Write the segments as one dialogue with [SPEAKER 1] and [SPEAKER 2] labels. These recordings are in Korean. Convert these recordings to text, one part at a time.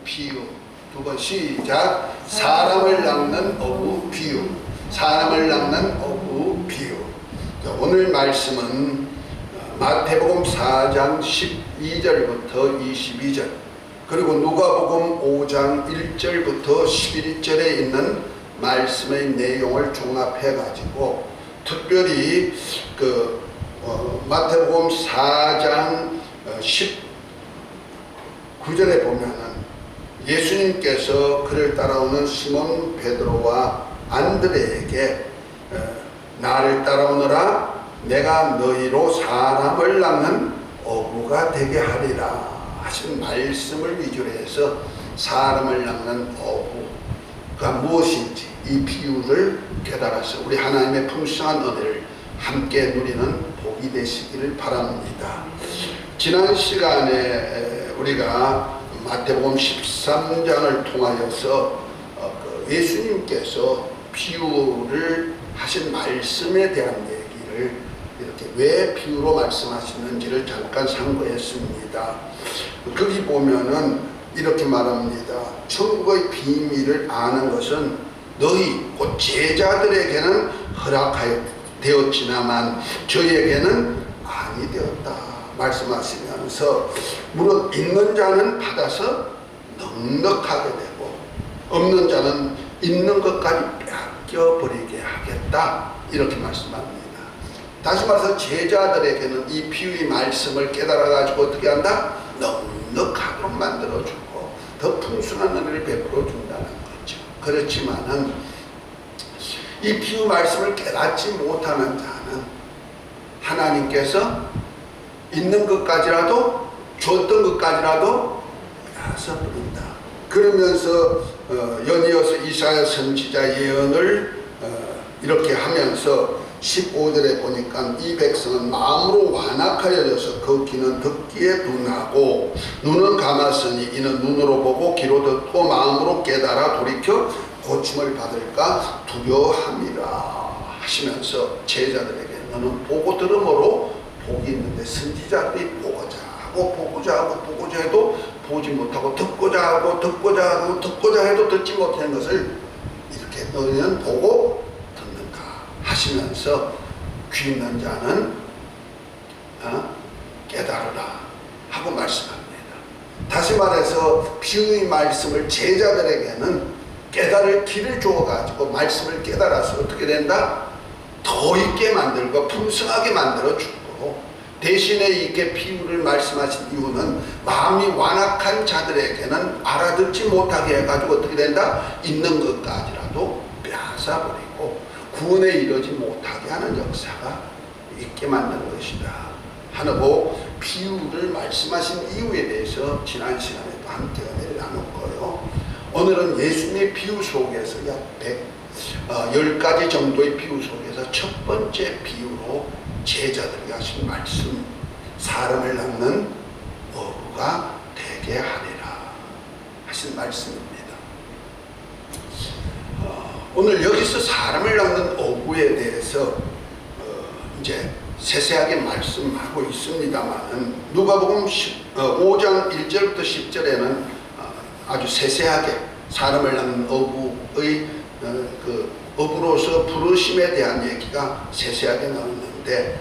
[SPEAKER 1] 비유. 두 번 시작. 사람을 낚는 어부 비유. 사람을 낚는 어부 비유. 자, 오늘 말씀은 마태복음 4장 12절부터 22절 그리고 누가복음 5장 1절부터 11절에 있는 말씀의 내용을 종합해 가지고 특별히 마태복음 4장 19절에 보면은 예수님께서 그를 따라오는 시몬 베드로와 안드레에게 나를 따라오너라 내가 너희로 사람을 낚는 어부가 되게 하리라 하신 말씀을 위주로 해서 사람을 낚는 어부가 무엇인지 이 비유를 깨달아서 우리 하나님의 풍성한 은혜를 함께 누리는 복이 되시기를 바랍니다. 지난 시간에 우리가 마태복음 13장을 통하여서 예수님께서 비유를 하신 말씀에 대한 얘기를 이렇게 왜 비유로 말씀하시는지를 잠깐 상고했습니다. 거기 보면은 이렇게 말합니다. 천국의 비밀을 아는 것은 너희 곧 제자들에게는 허락하여 되었지만 저희에게는 아니 되었다 말씀하시면서 무릇 있는 자는 받아서 넉넉하게 되고 없는 자는 있는 것까지 뺏겨버리게 하겠다 이렇게 말씀합니다. 다시 말해서 제자들에게는 이 비유의 말씀을 깨달아 가지고 어떻게 한다? 넉넉하도록 만들어주고 더 풍성한 은혜를 베풀어 준다는 거죠. 그렇지만은 이 비유 말씀을 깨닫지 못하는 자는 하나님께서 있는 것까지라도 줬던 것까지라도 빼앗아버린다. 그러면서 연이어서 이사야 선지자 예언을 이렇게 하면서 15절에 보니까 이 백성은 마음으로 완악하여져서 그 귀는 듣기에 둔하고 눈은 감았으니 이는 눈으로 보고 귀로 듣고 마음으로 깨달아 돌이켜 고침을 받을까 두려워함이라 하시면서 제자들에게 너는 보고 들음으로 복이 있는데 선지자들이 보고자 하고 해도 보지 못하고 듣고자 하고 해도 듣지 못하는 것을 이렇게 너희는 보고 듣는다 하시면서 귀 있는 자는 깨달으라 하고 말씀합니다. 다시 말해서 비유의 말씀을 제자들에게는 깨달을 길을 주어가지고 말씀을 깨달아서 어떻게 된다? 더 있게 만들고 풍성하게 만들어주고 대신에 이렇게 비유를 말씀하신 이유는 마음이 완악한 자들에게는 알아듣지 못하게 해가지고 어떻게 된다? 있는 것까지라도 빼앗아버리고 구원에 이르지 못하게 하는 역사가 있게 만드는 것이다 하고 비유를 말씀하신 이유에 대해서 지난 시간에도 함께 은혜를 나눴고요. 오늘은 예수님의 비유 속에서 약 10가지 정도의 비유 속에서 첫 번째 비유로 제자들이 하신 말씀 사람을 낚는 어부가 되게 하리라 하신 말씀입니다. 오늘 여기서 사람을 낚는 어부에 대해서 이제 세세하게 말씀하고 있습니다만 누가복음 5장 1절부터 10절에는 아주 세세하게 사람을 낚는 어부의 어부로서 부르심에 대한 얘기가 세세하게 나오는데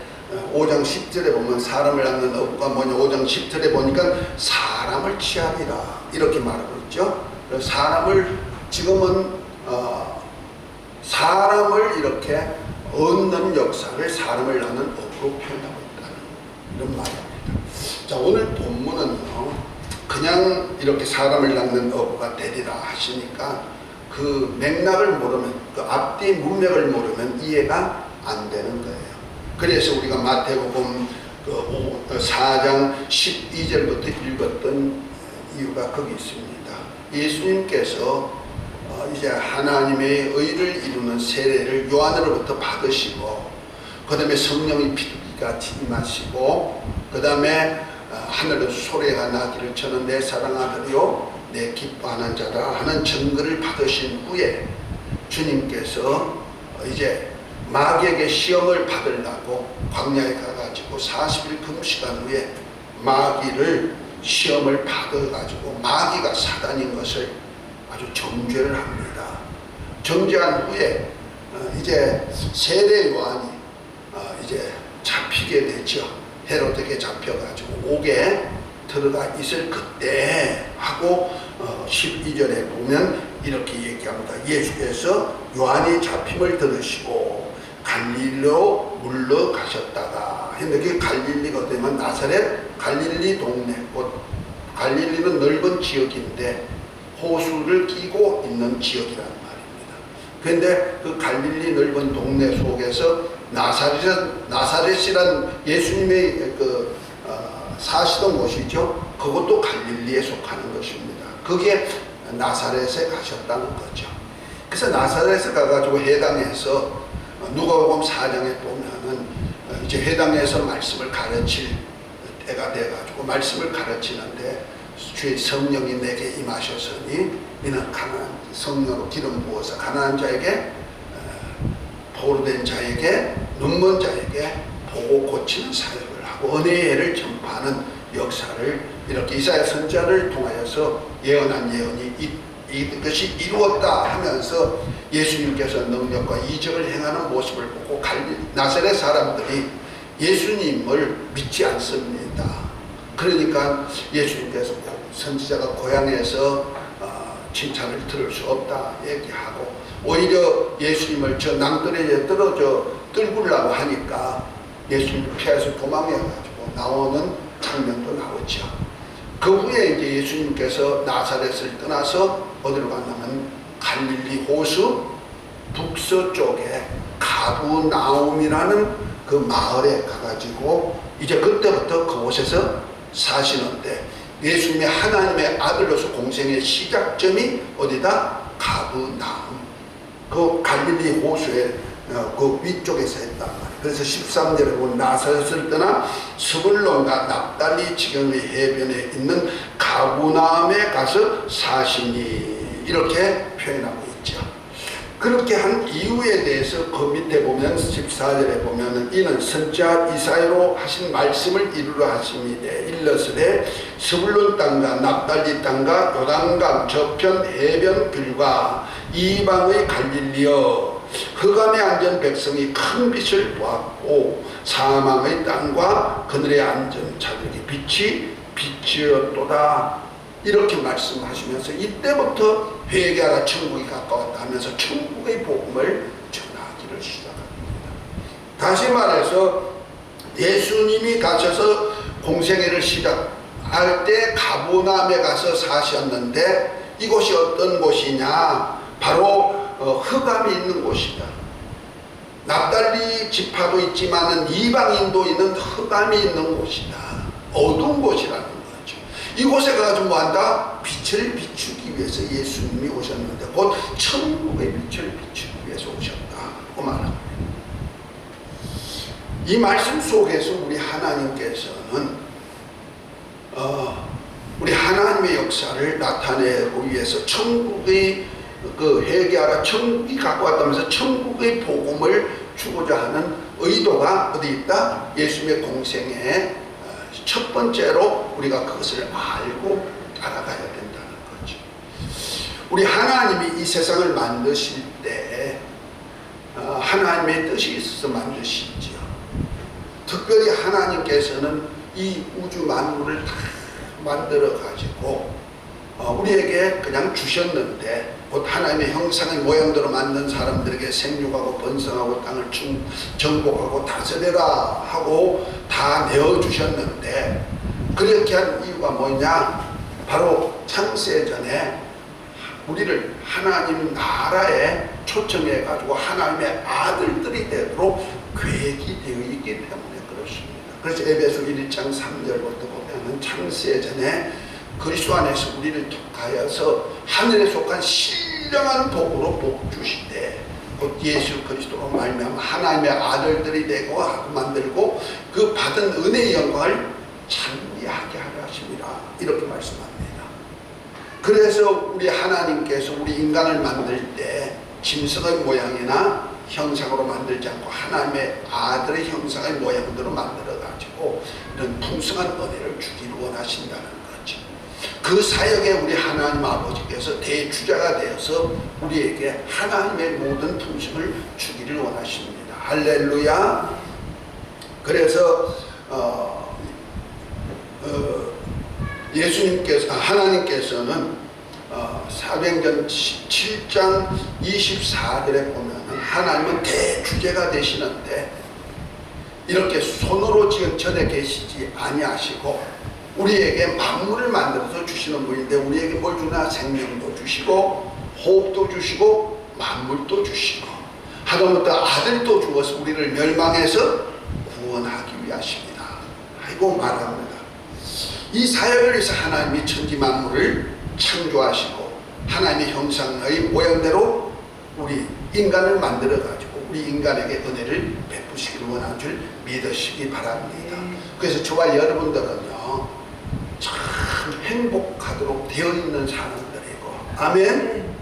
[SPEAKER 1] 5장 10절에 보면 사람을 낚는 어부가 뭐냐 5장 10절에 보니까 사람을 취하리라 이렇게 말하고 있죠. 사람을 지금은 사람을 이렇게 얻는 역사를 사람을 낚는 어부로 표현하고 있다는 이런 말입니다. 자, 오늘 본문은요 그냥 이렇게 사람을 낚는 어부가 되리라 하시니까 그 맥락을 모르면 그 앞뒤 문맥을 모르면 이해가 안 되는 거예요. 그래서 우리가 마태복음 4장 12절부터 읽었던 이유가 거기 있습니다. 예수님께서 이제 하나님의 의를 이루는 세례를 요한으로부터 받으시고 그 다음에 성령이 비둘기같이 임하시고 그 다음에 하늘에서 소리가 나기를 저는 내 사랑아들이요 내 기뻐하는 자라 하는 증거를 받으신 후에 주님께서 이제 마귀에게 시험을 받으려고 광야에 가가지고 40일 금식한 후에 마귀를 시험을 받아가지고 마귀가 사단인 것을 아주 정죄를 합니다. 정죄한 후에 이제 세례 요한이 이제 잡히게 되죠. 헤로데에게 잡혀가지고 옥에 들어가 있을 그때 하고 12절에 보면 이렇게 얘기합니다. 예수께서 요한이 잡힘을 들으시고 갈릴리로 물러가셨다가 했는데 갈릴리가 되면 나사렛 갈릴리 동네, 갈릴리는 넓은 지역인데 호수를 끼고 있는 지역이라는 말입니다. 그런데 그 갈릴리 넓은 동네 속에서 나사렛이란 예수님의 사시던 곳이죠. 그것도 갈릴리에 속하는 것입니다. 그게 나사렛에 가셨다는 거죠. 그래서 나사렛에 가가지고 해당해서 누가복음 4장에 보면은 이제 해당해서 말씀을 가르칠 때가 돼가지고 말씀을 가르치는데 주의 성령이 내게 임하셨으니 이는 가난한 성령으로 기름 부어서 가난한 자에게 포로된 자에게 눈먼 자에게 보고 고치는 사역을 하고 은혜의 해를 전파하는 역사를 이렇게 이사야 선지자를 통하여서 예언한 예언이 이것이 이루었다 하면서 예수님께서 능력과 이적을 행하는 모습을 보고 나사렛 사람들이 예수님을 믿지 않습니다. 그러니까 예수님께서 선지자가 고향에서 칭찬을 들을 수 없다 얘기하고 오히려 예수님을 저 낭떠러지에 떨어져 뜰구려고 하니까 예수님을 피해서 도망해가지고 나오는 장면도 나오죠. 그 후에 이제 예수님께서 나사렛을 떠나서 어디로 갔냐면 갈릴리 호수 북서쪽에 가브나움이라는 그 마을에 가가지고 이제 그때부터 그곳에서 사시는데 예수님이 하나님의 아들로서 공생의 시작점이 어디다? 가브나움, 그 갈릴리 호수의 그 위쪽에서 했단 말이에요. 그래서 13절에 보면 나사렛을 떠나 스불론과 납달리 지경의 해변에 있는 가브나움에 가서 사시니 이렇게 표현하고 있죠. 그렇게 한 이유에 대해서 그 밑에 보면 14절에 보면 이는 선지자 이사야로 하신 말씀을 이루려 하심이되 일러스되 스불론 땅과 납달리 땅과 요단강 저편 해변 길과 이방의 갈릴리여 흑암에 앉은 백성이 큰 빛을 보았고 사망의 땅과 그늘에 앉은 자들에게 빛이 빛이었도다 이렇게 말씀하시면서 이때부터 회개하라 천국이 가까웠다 하면서 천국의 복음을 전하기를 시작합니다. 다시 말해서 예수님이 가셔서 공생애를 시작할 때 가브나움에 가서 사셨는데 이곳이 어떤 곳이냐? 바로 흑암이 있는 곳이다. 납달리 지파도 있지만은 이방인도 있는 흑암이 있는 곳이다. 어두운 곳이라는 거죠. 이곳에 가서 뭐한다? 빛을 비추기 위해서 예수님이 오셨는데 곧 천국의 빛을 비추기 위해서 오셨다고 말합니다. 이 말씀 속에서 우리 하나님께서는 우리 하나님의 역사를 나타내고 위해서 천국의 회개하라 천국이 갖고 왔다면서 천국의 복음을 주고자 하는 의도가 어디 있다? 예수님의 공생에 첫 번째로 우리가 그것을 알고 알아가야 된다는 거죠. 우리 하나님이 이 세상을 만드실 때 하나님의 뜻이 있어서 만드시죠. 특별히 하나님께서는 이 우주 만물을 다 만들어 가지고 우리에게 그냥 주셨는데 곧 하나님의 형상의 모양대로 만든 사람들에게 생육하고 번성하고 땅을 정복하고 다스려라 하고 다 내어주셨는데 그렇게 한 이유가 뭐냐? 바로 창세 전에 우리를 하나님 나라에 초청해 가지고 하나님의 아들들이 되도록 계획이 되어 있기 때문에 그렇습니다. 그래서 에베소 1장 3절부터 보면 창세 전에 그리스도 안에서 우리를 통하여서 하늘에 속한 신령한 복으로 복 주시되 곧 예수 그리스도로 말미암아 하나님의 아들들이 되고 하고 만들고 그 받은 은혜의 영광을 찬미하게 하려 하십니다. 이렇게 말씀합니다. 그래서 우리 하나님께서 우리 인간을 만들 때 짐승의 모양이나 형상으로 만들지 않고 하나님의 아들의 형상의 모양대로 만들어 가지고 이런 풍성한 은혜를 주기를 원하신다는 거죠. 그 사역에 우리 하나님 아버지께서 대주자가 되어서 우리에게 하나님의 모든 품심을 주기를 원하십니다. 할렐루야. 그래서 하나님께서는 사도행전 7장 24절에 보면은 하나님은 대주제가 되시는데 이렇게 손으로 지은 전에 계시지 아니하시고 우리에게 만물을 만들어서 주시는 분인데 우리에게 뭘 주나? 생명도 주시고 호흡도 주시고 만물도 주시고 하다못해 아들도 주어서 우리를 멸망해서 구원하기 위하십니다. 아이고 말합니다. 이 사역을 위해서 하나님이 천지 만물을 창조하시고 하나님의 형상의 모양대로 우리 인간을 만들어 가지고 우리 인간에게 은혜를 베푸시기를 원하는 줄 믿으시기 바랍니다. 그래서 저와 여러분들은요 참 행복하도록 되어 있는 사람들이고, 아멘.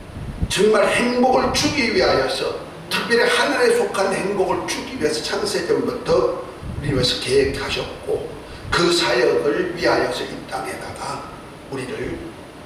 [SPEAKER 1] 정말 행복을 주기 위하여서, 특별히 하늘에 속한 행복을 주기 위해서 창세전부터 우리 위해서 계획하셨고 그 사역을 위하여서 이 땅에다가 우리를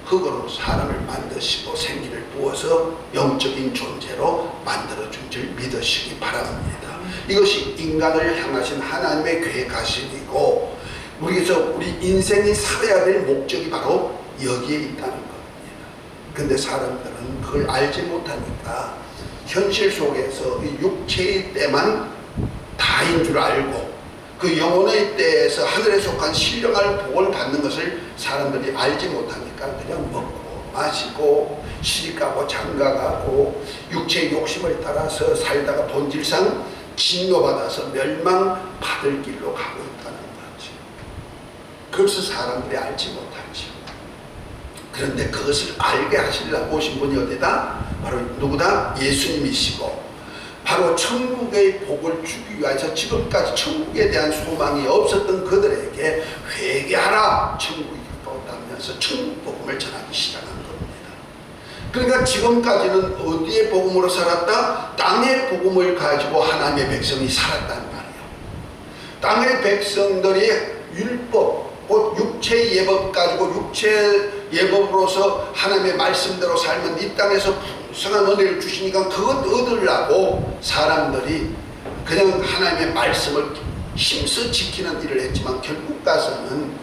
[SPEAKER 1] 흙으로 사람을 만드시고 생기를 부어서 영적인 존재로 만들어준 줄 믿으시기 바랍니다. 이것이 인간을 향하신 하나님의 계획하심이고 우리에서 우리 인생이 살아야 될 목적이 바로 여기에 있다는 겁니다. 근데 사람들은 그걸 알지 못하니까 현실 속에서 이 육체의 때만 다인 줄 알고 그 영혼의 때에서 하늘에 속한 신령한 복을 받는 것을 사람들이 알지 못하니까 그냥 먹고 마시고 시집가고 장가가고 육체의 욕심을 따라서 살다가 본질상 진노받아서 멸망받을 길로 가고 있다는 거지. 그것을 사람들이 알지 못하지. 그런데 그것을 알게 하시려고 오신 분이 어디다? 바로 누구다? 예수님이시고 바로 천국의 복을 주기 위해서 지금까지 천국에 대한 소망이 없었던 그들에게 회개하라, 천국이 가까웠다면서 천국 복음을 전하기 시작한 겁니다. 그러니까 지금까지는 어디의 복음으로 살았다? 땅의 복음을 가지고 하나님의 백성이 살았단 말이에요. 땅의 백성들이 율법, 곧 육체의 예법 가지고 육체의 예법으로서 하나님의 말씀대로 살면 이 땅에서 풍성한 은혜를 주시니까 그것 얻으려고 사람들이 그냥 하나님의 말씀을 힘써 지키는 일을 했지만 결국 가서는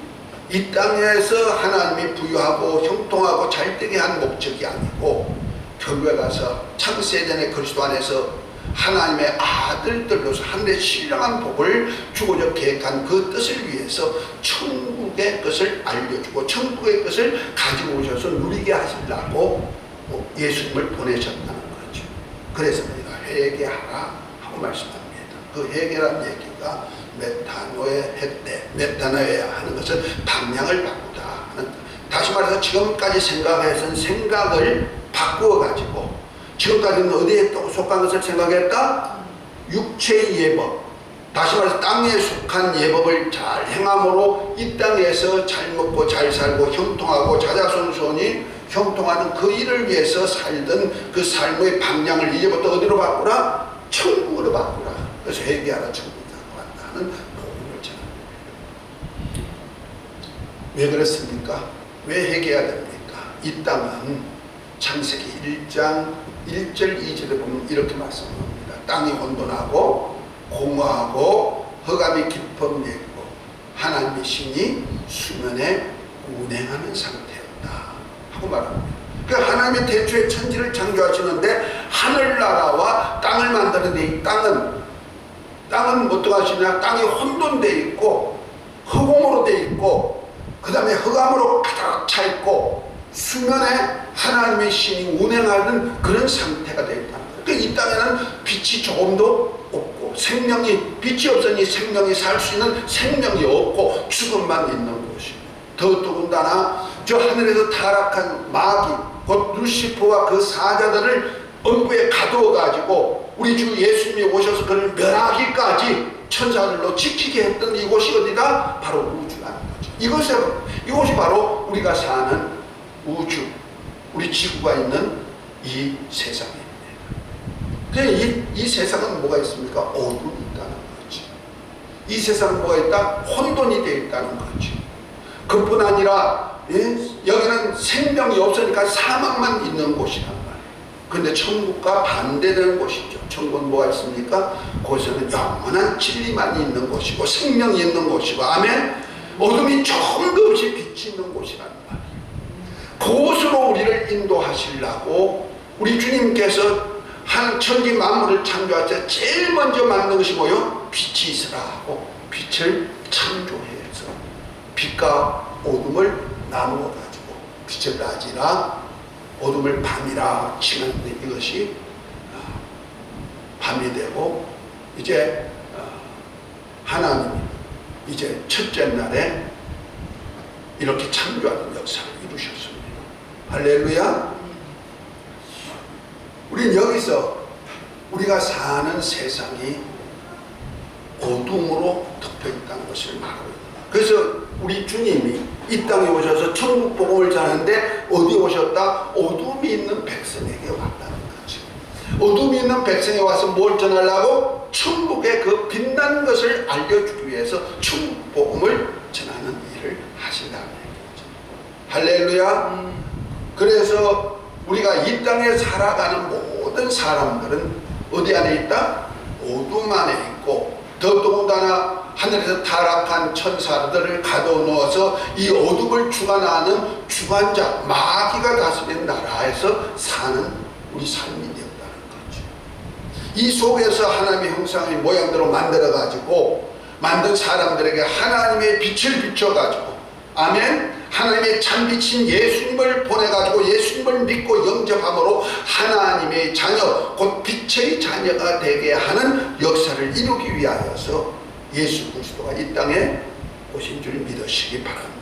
[SPEAKER 1] 이 땅에서 하나님이 부유하고 형통하고 잘되게 한 목적이 아니고 결국에 가서 창세전의 그리스도 안에서 하나님의 아들들로서 하늘의 신령한 복을 주고자 계획한 그 뜻을 위해서 천국의 것을 알려주고 천국의 것을 가지고 오셔서 누리게 하시려고 예수님을 보내셨다는 거죠. 그래서 우리가 회개하라 하고 말씀합니다. 그 회개라는 얘기가 메타노에 했대, 메타노에야 하는 것은 방향을 바꾸다 하는, 다시 말해서 지금까지 생각해선 생각을 바꾸어 가지고 지금까지는 어디에 또 속한 것을 생각했다? 육체의 예법, 다시 말해서 땅에 속한 예법을 잘 행함으로 이 땅에서 잘 먹고 잘 살고 형통하고 자자손손이 형통하는 그 일을 위해서 살던 그 삶의 방향을 이제부터 어디로 바꾸라? 천국으로 바꾸라. 그래서 회개하라, 천국이 가까웠다는 복음을 전합니다. 왜 그렇습니까? 왜 회개해야 됩니까? 이 땅은 창세기 1장 1절 2절에 보면 이렇게 말씀합니다. 땅이 혼돈하고 공허하고 흑암이 깊음되고 하나님의 신이 수면에 운행하는 상태였다 하고 말합니다. 그러니까 하나님의 대초에 천지를 창조하시는데 하늘나라와 땅을 만드는데 이 땅은 어떠하시냐? 땅이 혼돈되어 있고 흑암으로 되어 있고 그 다음에 흑암으로 가득 차 있고 수면에 하나님의 신이 운행하는 그런 상태가 되어 있다는 거예요. 그러니까 이 땅에는 빛이 조금도 없고 생명이, 빛이 없으니 생명이 살 수 있는 생명이 없고 죽음만 있는 곳이에요. 더 더군다나 저 하늘에서 타락한 마귀 곧 루시퍼와 그 사자들을 엄부에 가두어 가지고 우리 주 예수님이 오셔서 그를 멸하기까지 천사들로 지키게 했던 이곳이 어디다? 바로 우주라는 거죠. 이곳이 바로 우리가 사는 우주, 우리 지구가 있는 이 세상입니다. 이 세상은 뭐가 있습니까? 어둠이 있다는 거지. 이 세상은 뭐가 있다? 혼돈이 되어 있다는 거지. 그뿐 아니라 예? 여기는 생명이 없으니까 사망만 있는 곳이란 말이에요. 그런데 천국과 반대되는 곳이죠. 천국은 뭐가 있습니까? 거기서는 영원한 진리만 있는 곳이고 생명이 있는 곳이고, 아멘. 어둠이 조금도 없이 빛이 있는 곳이란 말이에요. 그곳으로 우리를 인도하시려고 우리 주님께서 한 천지 만물을 창조할 때 제일 먼저 만든 것이 뭐요? 빛이 있으라 하고 빛을 창조해서 빛과 어둠을 나누어 가지고 빛을 낮이라 어둠을 밤이라 칭하는데, 이것이 밤이 되고 이제 하나님이 이제 첫째 날에 이렇게 창조하는 역사를 이루셨습니다. 할렐루야. 우리는 여기서 우리가 사는 세상이 어둠으로 덮여 있다는 것을 말하고 있다. 그래서 우리 주님이 이 땅에 오셔서 천국 복음을 전하는데 어디에 오셨다? 어둠이 있는 백성에게 왔다는 거지. 어둠이 있는 백성에 와서 뭘 전하려고? 천국의 그 빛나는 것을 알려주기 위해서 천국 복음을 전하는 일을 하신다는 얘기죠. 할렐루야. 그래서 우리가 이 땅에 살아가는 모든 사람들은 어디 안에 있다? 어둠 안에 있고, 더더군다나 하늘에서 타락한 천사들을 가둬놓아서 이 어둠을 주관하는 주관자, 마귀가 다스리는 나라에서 사는 우리 삶이 되었다는 거죠. 이 속에서 하나님의 형상의 모양대로 만들어가지고 만든 사람들에게 하나님의 빛을 비춰가지고, 아멘, 하나님의 참빛인 예수님을 보내가지고 예수님을 믿고 영접함으로 하나님의 자녀, 곧 빛의 자녀가 되게 하는 역사를 이루기 위하여서 예수 그리스도가 이 땅에 오신 줄 믿으시기 바랍니다.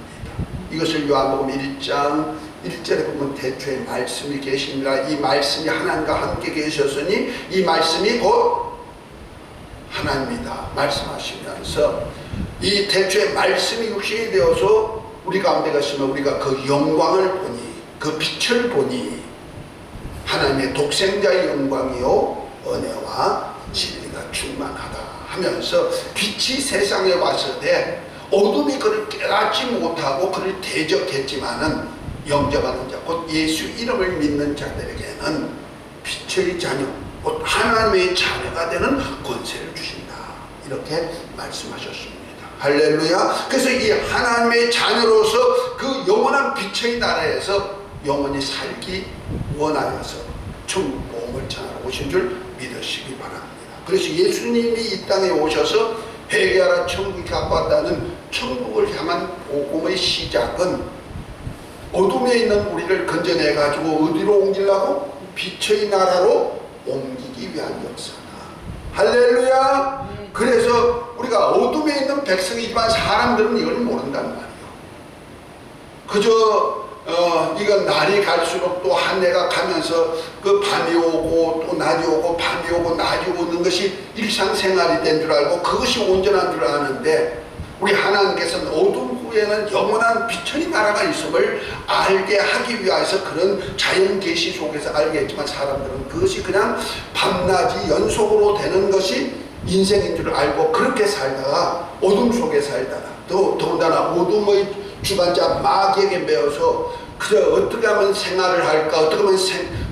[SPEAKER 1] 이것을 요한복음 1장 1절에 보면 태초에 말씀이 계시니라. 이 말씀이 하나님과 함께 계셨으니 이 말씀이 곧 하나님이다 말씀하시면서, 이 태초에 말씀이 육신이 되어서 우리 가운데 가시면 우리가 그 영광을 보니, 그 빛을 보니 하나님의 독생자의 영광이요 은혜와 진리가 충만하다 하면서, 빛이 세상에 왔을 때 어둠이 그를 깨닫지 못하고 그를 대적했지만은 영접하는 자, 곧 예수 이름을 믿는 자들에게는 빛의 자녀, 곧 하나님의 자녀가 되는 권세를 주신다, 이렇게 말씀하셨습니다. 할렐루야. 그래서 이 하나님의 자녀로서 그 영원한 빛의 나라에서 영원히 살기 원하여서 천국 복음을 전하러 오신 줄 믿으시기 바랍니다. 그래서 예수님이 이 땅에 오셔서 회개하라 천국이 가까웠다는 천국을 향한 복음의 시작은 어둠에 있는 우리를 건져내 가지고 어디로 옮기려고? 빛의 나라로 옮기기 위한 역사다. 할렐루야. 그래서 우리가 어둠에 있는 백성이지만 사람들은 이걸 모른단 말이에요. 그저 이건 날이 갈수록 또 한 해가 가면서 그 밤이 오고 또 낮이 오고 밤이 오고 낮이 오는 것이 일상생활이 된 줄 알고 그것이 온전한 줄 아는데, 우리 하나님께서는 어둠 후에는 영원한 빛의 나라가 있음을 알게 하기 위해서 그런 자연 계시 속에서 알게 했지만, 사람들은 그것이 그냥 밤낮이 연속으로 되는 것이 인생인 줄 알고 그렇게 살다가 어둠 속에 살다가 또 더군다나 어둠의 주관자 마귀에게 매어서 그저 어떻게 하면 생활을 할까, 어떻게 하면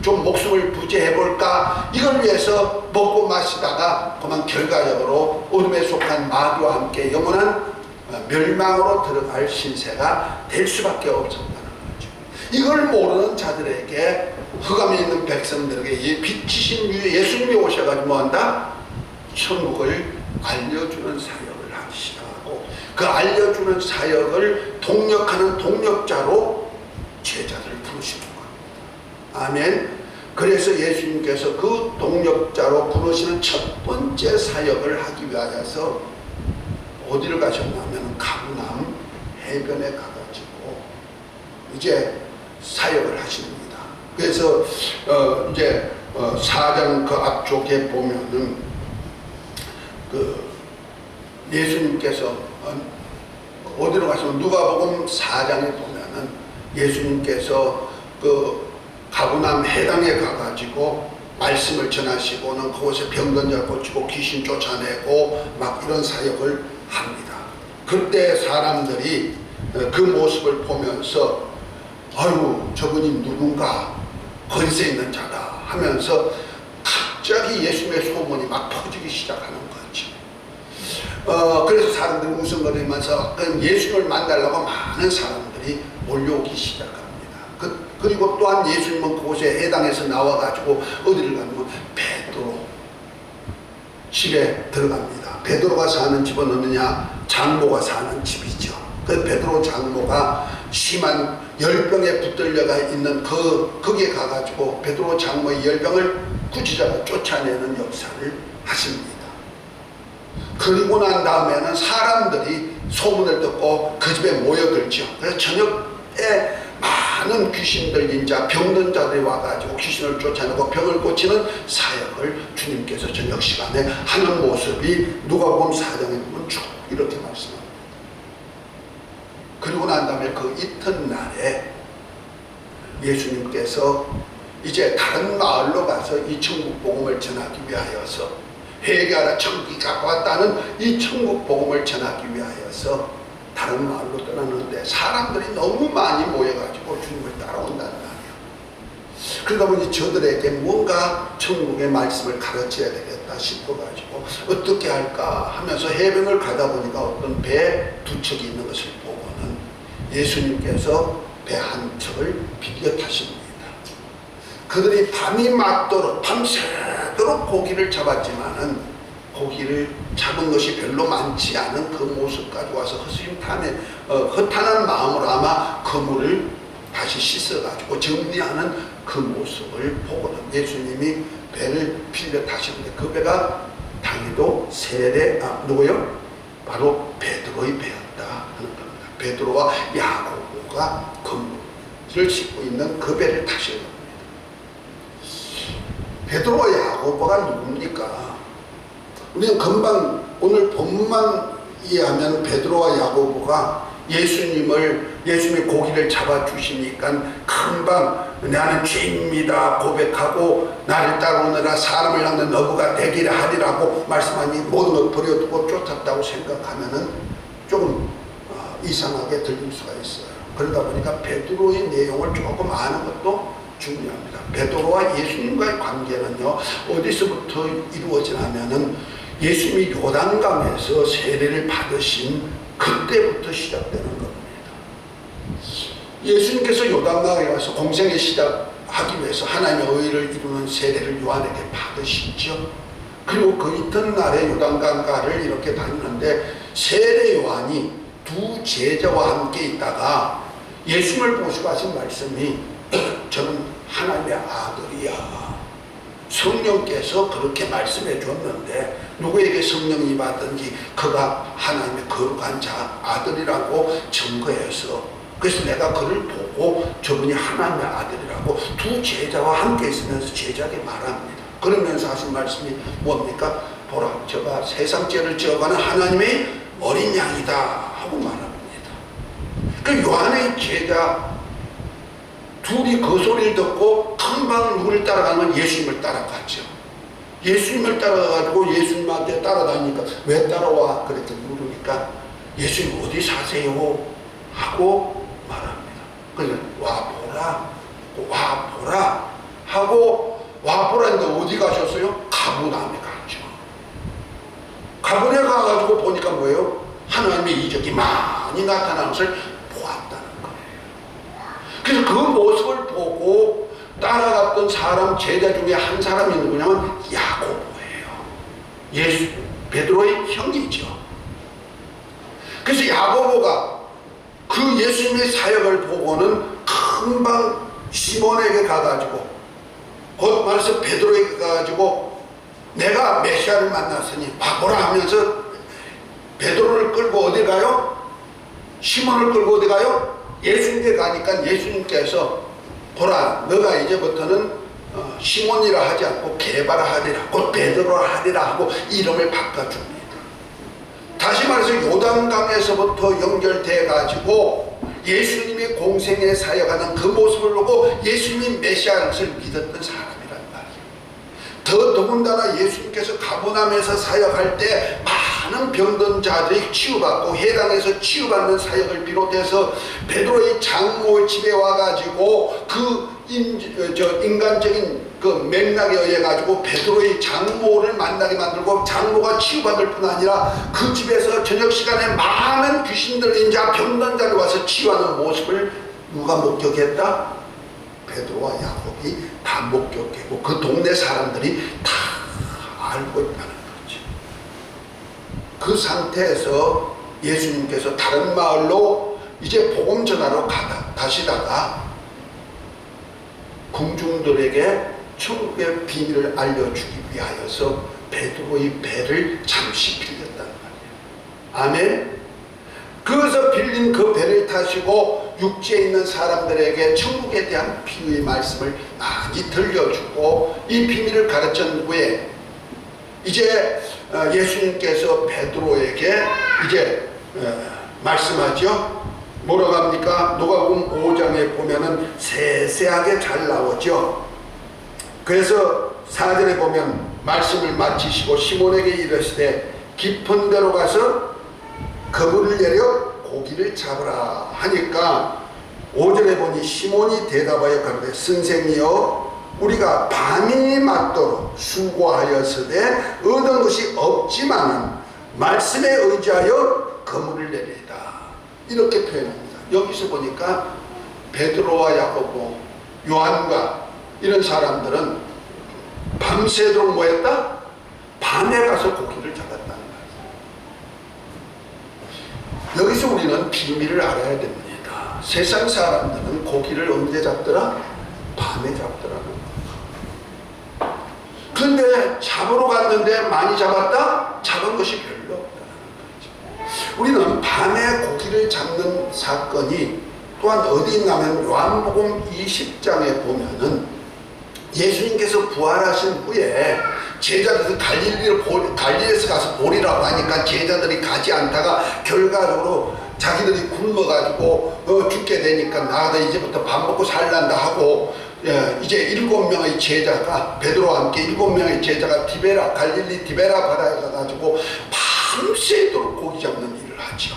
[SPEAKER 1] 좀 목숨을 부지해볼까, 이걸 위해서 먹고 마시다가 그만 결과적으로 어둠에 속한 마귀와 함께 영원한 멸망으로 들어갈 신세가 될 수밖에 없었다는 거죠. 이걸 모르는 자들에게, 흑암에 있는 백성들에게 빛이신 예수님이 오셔가지고 뭐한다? 천국을 알려주는 사역을 하시라고, 그 알려주는 사역을 동력하는 동력자로 제자들을 부르시는 겁니다. 아멘. 그래서 예수님께서 그 동력자로 부르시는 첫 번째 사역을 하기 위하여서 어디를 가셨냐면 가브나움 해변에 가가지고 이제 사역을 하십니다. 그래서 이제 4장 그 앞쪽에 보면은 그 예수님께서 어디로 가시면 누가복음 4장에 보면은 예수님께서 그 가브나움 해당에 가가지고 말씀을 전하시고는 그곳에 병든 자 고치고 귀신 쫓아내고 막 이런 사역을 합니다. 그때 사람들이 그 모습을 보면서 아유 저분이 누군가 권세 있는 자다 하면서 갑자기 예수님의 소문이 막 퍼지기 시작하는 거죠. 그래서 사람들이 웃음거리면서 예수님을 만나려고 많은 사람들이 몰려오기 시작합니다. 그리고 또한 예수님은 그곳에 해당해서 나와가지고 어디를 가면 베드로 집에 들어갑니다. 베드로가 사는 집은 어느냐? 장모가 사는 집이죠. 그 베드로 장모가 심한 열병에 붙들려가 있는 거기에 가가지고 베드로 장모의 열병을 구지자가 쫓아내는 역사를 하십니다. 그리고 난 다음에는 사람들이 소문을 듣고 그 집에 모여들죠. 그래서 저녁에 많은 귀신들 인자 병든 자들이 와가지고 귀신을 쫓아내고 병을 고치는 사역을 주님께서 저녁 시간에 하는 모습이 누가복음 4장에 보면 쭉 이렇게 말씀합니다. 그리고 난 다음에 그 이튿날에 예수님께서 이제 다른 마을로 가서 이 천국 복음을 전하기 위하여서 회개하라 천국이 가까웠다는 이 천국 복음을 전하기 위하여서 다른 마을로 떠났는데 사람들이 너무 많이 모여가지고 주님을 따라온다는 말이에요. 그러다 보니 저들에게 뭔가 천국의 말씀을 가르쳐야 되겠다 싶어가지고 어떻게 할까 하면서 해변을 가다 보니까 어떤 배 두 척이 있는 것을 보고는 예수님께서 배 한 척을 비디어 타십니다. 그들이 밤이 맞도록 밤새도록 고기를 잡았지만은 고기를 잡은 것이 별로 많지 않은 그 모습까지 와서 허탄한 마음으로 아마 그물을 다시 씻어가지고 정리하는 그 모습을 보고는 예수님이 배를 빌려 타시는데 그 배가 당연히도 누구요? 바로 베드로의 배였다 하는 겁니다. 베드로와 야고보가 그물을 싣고 있는 그 배를 타시는 겁니다. 베드로와 야고보가 누굽니까? 우리는 금방 오늘 본문만 이해하면 베드로와 야고보가 예수님이 고기를 잡아주시니까 금방 나는 죄인입니다 고백하고 나를 따라오느라 사람을 낚는 어부가 되기를 하리라고 말씀하니 모든 걸 버려두고 쫓았다고 생각하면은 조금 이상하게 들릴 수가 있어요. 그러다 보니까 베드로의 내용을 조금 아는 것도 중요합니다. 베드로와 예수님과의 관계는요 어디서부터 이루어지냐면은 예수님이 요단강에서 세례를 받으신 그때부터 시작되는 겁니다. 예수님께서 요단강에 와서 공생의 시작하기 위해서 하나님의 의를 이루는 세례를 요한에게 받으시죠. 그리고 그 이튿날에 요단강가를 이렇게 다니는데 세례 요한이 두 제자와 함께 있다가 예수님을 보시고 하신 말씀이 저는 하나님의 아들이야. 성령께서 그렇게 말씀해 줬는데 누구에게 성령이 받든지 그가 하나님의 거룩한 자 아들이라고 증거해서 그래서 내가 그를 보고 저분이 하나님의 아들이라고 두 제자와 함께 있으면서 제자에게 말합니다. 그러면서 하신 말씀이 뭡니까? 보라 저가 세상 죄를 지어가는 하나님의 어린 양이다 하고 말합니다. 그 요한의 제자 둘이 그 소리를 듣고 금방 누구를 따라가면 예수님을 따라갔죠. 예수님을 따라가가지고 예수님한테 따라다니니까 왜 따라와? 그렇게 물으니까 예수님 어디 사세요? 하고 말합니다. 그래서 와보라 하고 와보라 했는데 어디 가셨어요? 가버나움에 갔죠. 가버나움에 가가지고 보니까 뭐예요? 하나님의 이적이 많이 나타나는 것을 보았다는 거예요. 그래서 그 모습을 보고 따라갔던 사람 제자 중에 한 사람이 누구냐면 야고보예요. 베드로의 형이죠. 그래서 야고보가 그 예수님의 사역을 보고는 금방 시몬에게 가가지고 곧 말해서 베드로에게 가가지고 내가 메시아를 만났으니 와보라 하면서 베드로를 끌고 어디 가요? 시몬을 끌고 어디 가요? 예수님께 가니까 예수님께서 보라 너가 이제부터는 시몬이라 하지 않고 게바라 하리라 곧 베드로라 하리라 하고 이름을 바꿔줍니다. 다시 말해서 요단강에서부터 연결돼 가지고 예수님이 공생에 사역하는 그 모습을 보고 예수님이 메시아를 믿었던 사람이란 말이에요. 더군다나 예수님께서 가버나움에서 사역할 때 많은 병든 자들이 치유받고 해당에서 치유받는 사역을 비롯해서 베드로의 장모 집에 와가지고 그 인간적인 그 맥락에 의해 가지고 베드로의 장모를 만나게 만들고 장모가 치유받을 뿐 아니라 그 집에서 저녁 시간에 많은 귀신 들린 자 병든 자를 와서 치유하는 모습을 누가 목격했다? 베드로와 야곱이 다 목격했고 그 동네 사람들이 다 알고 있다는 거지. 그 상태에서 예수님께서 다른 마을로 이제 복음 전하러 가시다가 궁중들에게 천국의 비밀을 알려주기 위하여서 베드로의 배를 잠시 빌렸단 말이에요. 아멘. 그래서 빌린 그 배를 타시고 육지에 있는 사람들에게 천국에 대한 비유의 말씀을 많이 들려주고 이 비밀을 가르친 후에 이제 예수님께서 베드로에게 이제 말씀하죠. 뭐라고 합니까? 누가복음 5장에 보면은 세세하게 잘 나오죠. 그래서 4절에 보면 말씀을 마치시고 시몬에게 이르시되 깊은 데로 가서 그물을 내려 고기를 잡으라 하니까 5절에 보니 시몬이 대답하여 가로되 선생이여 우리가 밤이 맞도록 수고하였으되 얻은 것이 없지만은 말씀에 의지하여 그물을 내리다 이렇게 표현합니다. 여기서 보니까 베드로와 야고보 요한과 이런 사람들은 밤새도록 뭐 했다? 밤에 가서 고기를 잡았다는 거예요. 여기서 우리는 비밀을 알아야 됩니다. 세상 사람들은 고기를 언제 잡더라? 밤에 잡더라는 거예요. 그런데 잡으러 갔는데 많이 잡았다? 잡은 것이 별로 없다는 거죠. 우리는 밤에 고기를 잡는 사건이 또한 어디 있냐면 요한복음 20장에 보면은 예수님께서 부활하신 후에 제자들이 갈릴리에서 가서 보리라고 하니까 제자들이 가지 않다가 결과적으로 자기들이 굶어가지고 죽게 되니까 나가다 이제부터 밥 먹고 살란다 하고 이제 7명의 제자가 베드로와 함께 7명의 제자가 갈릴리 디베라 바다에 가가지고 밤새도록 고기 잡는 일을 하죠.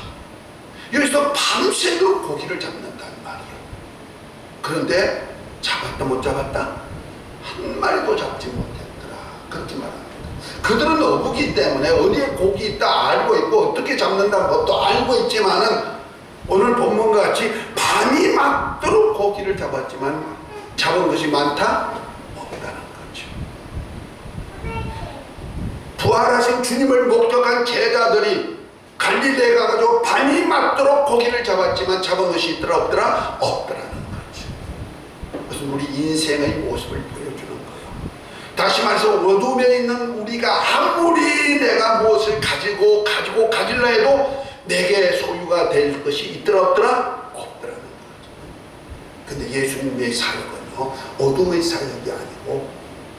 [SPEAKER 1] 여기서 밤새도록 고기를 잡는다는 말이에요. 그런데 잡았다 못 잡았다? 한 마리도 잡지 못했더라. 그렇게 말합니다. 그들은 어부기 때문에 어디에 고기 있다 알고 있고 어떻게 잡는다 것도 알고 있지만은 오늘 본문과 같이 밤이 맞도록 고기를 잡았지만 잡은 것이 많다? 없다는 거죠. 부활하신 주님을 목격한 제자들이 갈릴리에 가가지고 밤이 맞도록 고기를 잡았지만 잡은 것이 있더라 없더라? 없더라는 거죠. 그래서 우리 인생의 모습을 보여주는 거예요. 다시 말해서 어둠에 있는 우리가 아무리 내가 무엇을 가질라 해도 내게 소유가 될 것이 있더라 없더라? 없더라는 거죠. 근데 예수님의 사역은요 어둠의 사역이 아니고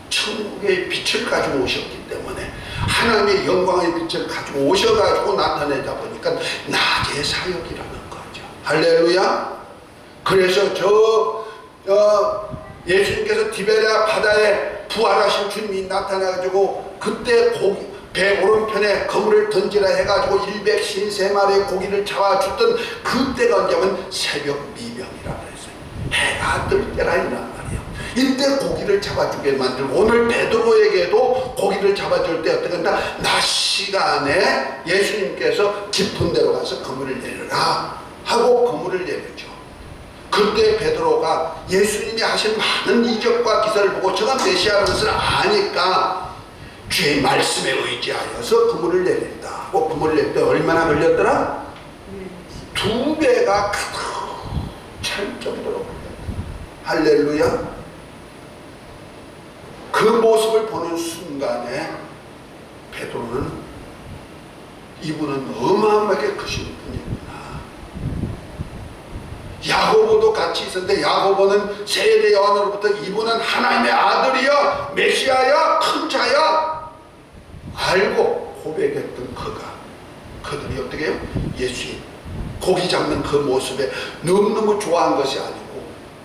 [SPEAKER 1] 천국의 빛을 가지고 오셨기 때문에 하나님의 영광의 빛을 가지고 오셔가지고 나타내다 보니까 낮의 사역이라는 거죠. 할렐루야. 그래서 예수님께서 디베랴 바다에 부활하신 주님이 나타나가지고 그때 배 오른편에 그물을 던지라 해가지고 153마리의 고기를 잡아주던 그때가 언제면 새벽 미명이라고 했어요. 해가 뜰 때라 이란 말이에요. 이때 고기를 잡아주게 만들고 오늘 베드로에게도 고기를 잡아줄 때 어떻게 한다? 낮 시간에 예수님께서 깊은 데로 가서 그물을 내려라 하고 그물을 내리죠. 그때 베드로가 예수님이 하신 많은 이적과 기사를 보고 저가 메시아라는 것을 아니까 주의 말씀에 의지하여서 그물을 내린다 하고 그물을 낼 때 얼마나 걸렸더라? 2배가 가득 찰 정도로 걸렸다. 할렐루야. 그 모습을 보는 순간에 베드로는 이분은 어마어마하게 크신 분이구나. 야고보도 같이 있었는데 야고보는 세례 요한으로부터 이분은 하나님의 아들이야 메시아야 큰 자야 알고 고백했던 그들이 어떻게 해요? 예수님 고기 잡는 그 모습에 너무너무 좋아한 것이 아니고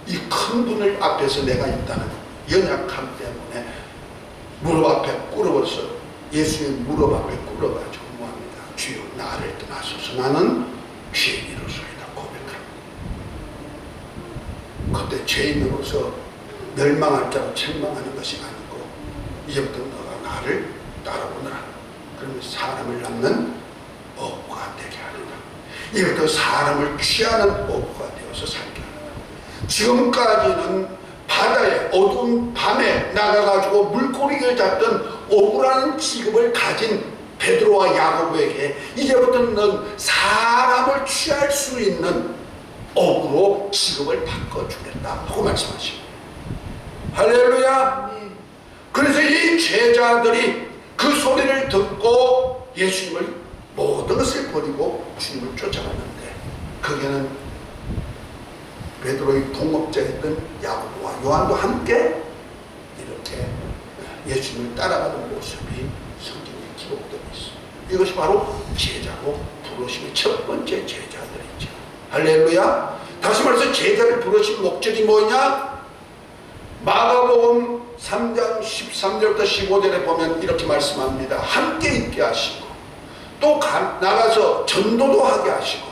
[SPEAKER 1] 이 큰 분을 앞에서 내가 있다는 연약함 때문에 무릎 앞에 꿇어버렸어요. 예수님 무릎 앞에 꿇어가지고 뭐합니다? 주여 나를 떠나소서 나는 죄인으로서이다 고백합니다. 그때 죄인으로서 멸망할 자로 책망하는 것이 아니고 이제부터 너가 나를 따라오너라. 그러면 사람을 낳는 어부가 되게 하리라. 이제부터 사람을 취하는 어부가 되어서 살게 하리라. 지금까지는 바다에 어두운 밤에 나가가지고 물고기를 잡던 어부라는 직업을 가진 베드로와 야고보에게 이제부터는 넌 사람을 취할 수 있는 어부로 직업을 바꿔주겠다 하고 말씀하십니다. 할렐루야. 그래서 이 제자들이 그 소리를 듣고 예수님을 모든 것을 버리고 주님을 쫓아갔는데 거기에는 베드로의 동업자였던 야고보와 요한도 함께 이렇게 예수님을 따라가는 모습이 성경에 기록되어 있습니다. 이것이 바로 제자로 부르심의 첫 번째 제자들이죠. 할렐루야. 다시 말해서 제자를 부르신 목적이 뭐냐? 마가복음 3장 13절부터 15절에 보면 이렇게 말씀합니다. 함께 있게 하시고 또 나가서 전도도 하게 하시고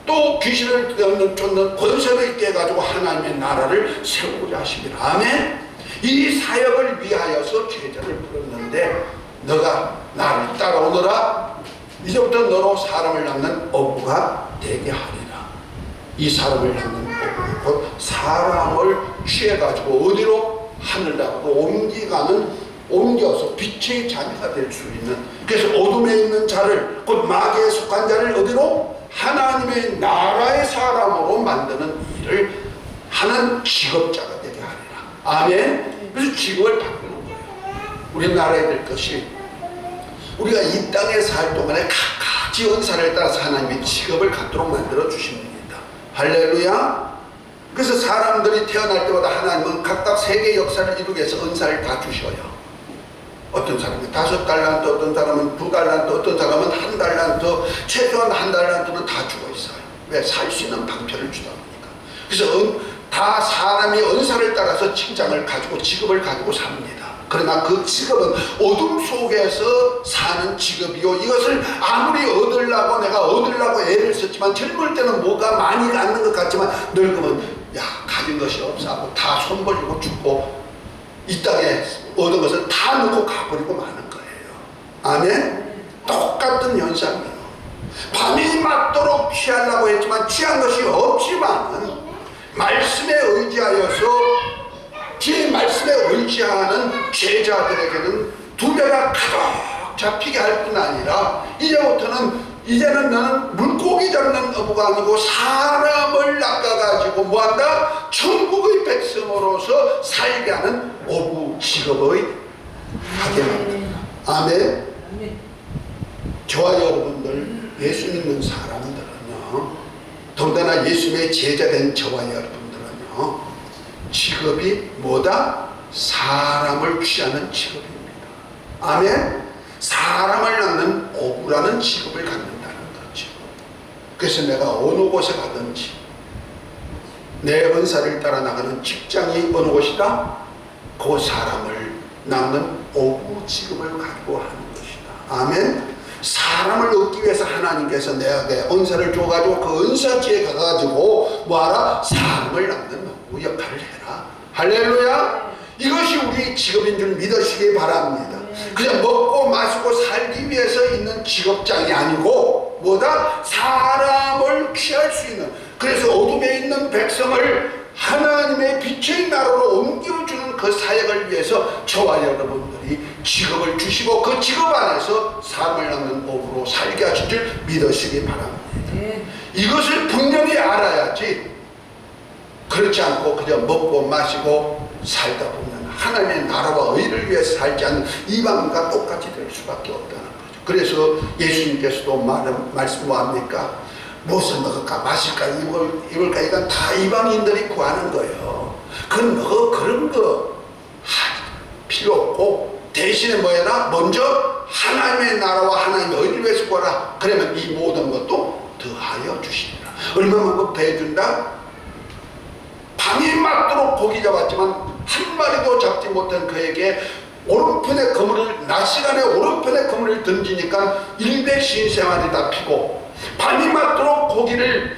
[SPEAKER 1] 또 귀신을 쫓는 권세를 있게 해가지고 하나님의 나라를 세우고자 하십니다. 아멘. 이 사역을 위하여서 제자를 부르는데 너가 나를 따라오너라. 이제부터 너로 사람을 낳는 어부가 되게 하리라. 이 사람을 낳는 어부 곧 사람을 취해가지고 어디로 하늘나라로 옮겨서 빛의 자녀가 될 수 있는, 그래서 어둠에 있는 자를 곧 마귀에 속한 자를 어디로 하나님의 나라의 사람으로 만드는 일을 하는 직업자가 되게 하리라. 아멘. 그래서 직업을 바꾸는 거예요. 우리나라에 될 것이 우리가 이 땅에 살 동안에 각가지 은사를 따라서 하나님의 직업을 갖도록 만들어 주십니다. 할렐루야. 그래서 사람들이 태어날 때마다 하나님은 각각 세계 역사를 이루기 위해서 은사를 다 주셔요. 어떤 사람은 5달란트, 어떤 사람은 2달란트, 어떤 사람은 1달란트, 최소한 1달란트는 다 주고 있어요. 왜? 살 수 있는 방편을 주다 보니까. 그래서 다 사람이 은사를 따라서 직장을 가지고 직업을 가지고 삽니다. 그러나 그 직업은 어둠 속에서 사는 직업이요, 이것을 아무리 얻으려고 내가 얻으려고 애를 썼지만 젊을 때는 뭐가 많이 갖는 것 같지만 늙으면 야 가진 것이 없어 하고 다 손 벌리고 죽고 이 땅에 얻은 것을 다 놓고 가버리고 마는 거예요. 아멘. 똑같은 현상이에요. 밤이 맞도록 취하려고 했지만 취한 것이 없지만 말씀에 의지하여서 제 말씀에 의지하는 제자들에게는 두 배가 가득 잡히게 할 뿐 아니라 이제는 나는 물고기 잡는 어부가 아니고 사람을 낚아가지고 뭐한다? 천국의 백성으로서 살게 하는 어부 직업의 하게 만든다. 아멘. 저와 여러분들 예수 믿는 사람들은요, 더군다나 예수님의 제자된 저와 여러분들은요, 직업이 뭐다? 사람을 취하는 직업입니다. 아멘. 사람을 낳는 어부라는 직업을 갖는다는 거죠. 그래서 내가 어느 곳에 가든지 내 은사를 따라 나가는 직장이 어느 곳이다? 그 사람을 낳는 어부 직업을 가지고 하는 것이다. 아멘. 사람을 얻기 위해서 하나님께서 내게 은사를 줘가지고 그 은사지에 가가지고 뭐하라? 사람을 낳는 어부 역할을 해라. 할렐루야. 이것이 우리 직업인 줄 믿으시기 바랍니다. 그냥 먹고 마시고 살기 위해서 있는 직업장이 아니고 뭐다? 사람을 취할 수 있는, 그래서 어둠에 있는 백성을 하나님의 빛의 나라로 옮겨주는 그 사역을 위해서 저와 여러분들이 직업을 주시고 그 직업 안에서 사람을 낳는 법으로 살게 하실 줄 믿으시기 바랍니다. 이것을 분명히 알아야지 그렇지 않고 그냥 먹고 마시고 살다 보면 하나님의 나라와 의를 위해서 살지 않는 이방인과 똑같이 될 수밖에 없다는 거죠. 그래서 예수님께서도 말씀 뭐합니까? 무엇을 먹을까 마실까 입을까 이건 다 이방인들이 구하는 거예요. 그건 너 그런 거 필요 없고 대신에 뭐해라? 먼저 하나님의 나라와 하나님의 의를 위해서 구하라. 그러면 이 모든 것도 더하여 주시리라. 얼마만큼 더해준다? 밤이 맞도록 고기 잡았지만 한 마리도 잡지 못한 그에게 오른편에 그물을, 낮 시간에 오른편에 그물을 던지니까 일백 신생아리 다 피고, 밤이 맞도록 고기를,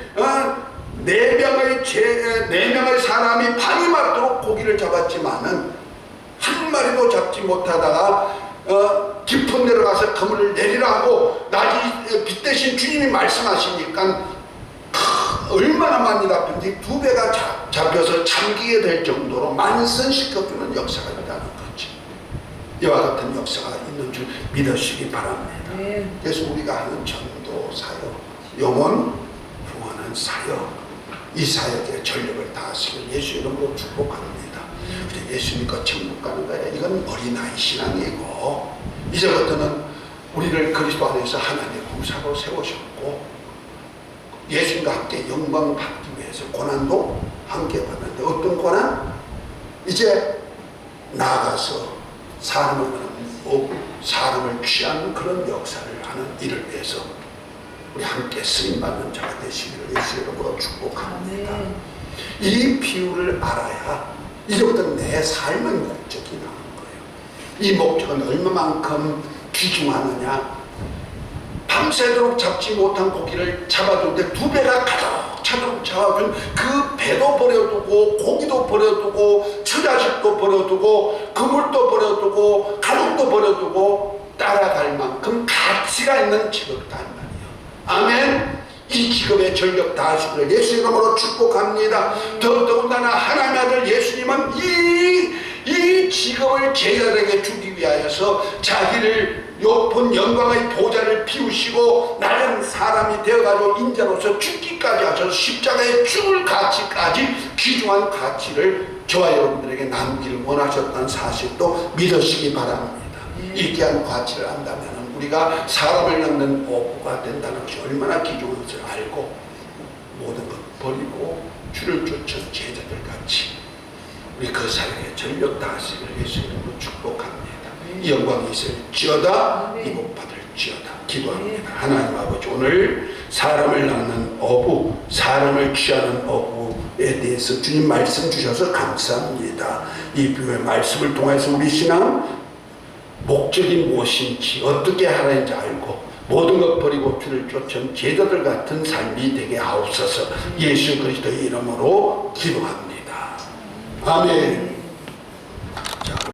[SPEAKER 1] 네 명의 사람이 밤이 맞도록 고기를 잡았지만은 한 마리도 잡지 못하다가 깊은 데로 가서 그물을 내리라 하고 낮이 빛 대신 주님이 말씀하시니까 얼마나 많이 잡힌지 2배가 잡혀서 잠기게 될 정도로 만선시켜주는 역사가 있다는 거지. 이와 같은 역사가 있는 줄 믿으시기 바랍니다. 그래서 우리가 하는 전도 사역, 영혼 구원하는 사역, 이 사역에 전력을 다하시길 예수 이름으로 축복합니다. 그래, 예수 믿고 천국 가는 거야. 이건 어린아이 신앙이고, 이제부터는 우리를 그리스도 안에서 하나님의 구사로 세우셨고 예수님과 함께 영광 받기 위해서 고난도 함께 받는데, 어떤 고난? 이제 나아가서 사람을 취하는 그런 역사를 하는 일을 위해서 우리 함께 쓰임받는 자가 되시기를 예수 이름으로 축복합니다. 이 비유를 알아야 이제부터 내 삶의 목적이 나오는 거예요. 이 목적은 얼마만큼 귀중하느냐. 밤새도록 잡지 못한 고기를 잡아주는데 2배가 가득 차도록 잡아준 그 배도 버려두고, 고기도 버려두고, 처자식도 버려두고, 그물도 버려두고, 가족도 버려두고 따라갈 만큼 가치가 있는 직업이다 말이에요. 아멘. 이 직업에 전력 다하시기를 예수 이름으로 축복합니다. 더군다나 하나님의 아들 예수님은 이 직업을 제자들에게 주기 위하여서 자기를 높은 영광의 보좌를 비우시고 나는 사람이 되어가지고 인자로서 죽기까지 하셔서 십자가에 죽을 가치까지 귀중한 가치를 저와 여러분들에게 남기를 원하셨다는 사실도 믿으시기 바랍니다. 이 귀한 가치를 안다면 우리가 사람을 낳는 어부가 된다는 것이 얼마나 귀중한 것을 알고 모든 것 버리고 주를 쫓은 제자들 같이 우리 그 사역에 전력 다하시기를 예수 이름으로 축복합니다. 이 영광이 있을지어다, 이 복 받을지어다 기도합니다. 하나님 아버지, 오늘 사람을 낳는 어부, 사람을 취하는 어부에 대해서 주님 말씀 주셔서 감사합니다. 이 비유의 말씀을 통해서 우리 신앙 목적이 무엇인지 어떻게 하라는지 알고 모든 것 버리고 주를 쫓은 제자들 같은 삶이 되게 하옵소서. 예수 그리스도의 이름으로 기도합니다. 아멘.